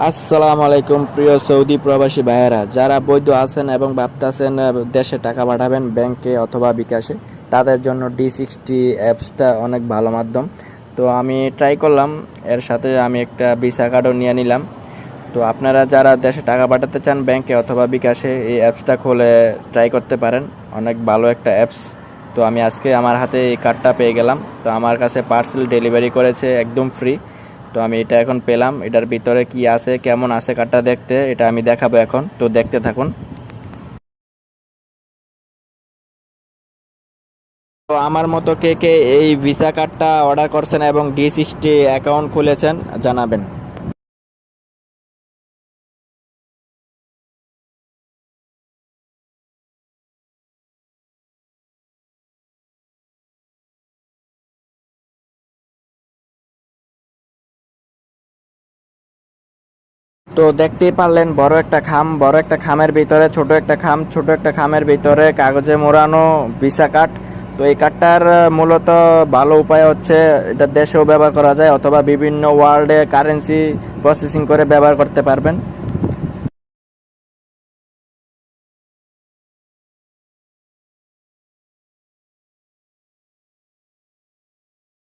আসসালামু আলাইকুম প্রিয় সৌদি প্রবাসী ভাইয়েরা, যারা বৈধ আছেন এবং ভাবতেছেন দেশে টাকা পাঠাবেন ব্যাংকে অথবা বিকাশে, তাদের জন্য D60 অ্যাপসটা অনেক ভালো মাধ্যম। তো আমি ট্রাই করলাম, এর সাথে আমি একটা ভিসা কার্ডও নিয়ে নিলাম। তো আপনারা যারা দেশে টাকা পাঠাতে চান ব্যাংকে অথবা বিকাশে, এই অ্যাপসটা খুলে ট্রাই করতে পারেন। অনেক ভালো একটা অ্যাপস। তো আমি আজকে আমার হাতে এই কার্ডটা পেয়ে গেলাম। তো আমার কাছে পার্সেল ডেলিভারি করেছে একদম ফ্রি। তো আমি এটা এখন পেলাম, এটার ভিতরে কি আছে কেমন আছে কার্ডটা দেখতে, এটা আমি দেখাবো এখন, তো দেখতে থাকুন। তো আমার মতো কে কে এই ভিসা কার্ডটা অর্ডার করছেন এবং D60 অ্যাকাউন্ট খুলেছেন জানাবেন। তো দেখতেই পারলেন বড় একটা খামের ভিতরে ছোট একটা খাম, ছোট একটা খামের ভিতরে কাগজে মোড়ানো ভিসা কার্ড। তো এই কার্ডটার মূলত ভালো উপায় হচ্ছে এটা দেশেও ব্যবহার করা যায় অথবা বিভিন্ন ওয়ার্ল্ডে কারেন্সি প্রসেসিং করে ব্যবহার করতে পারবেন।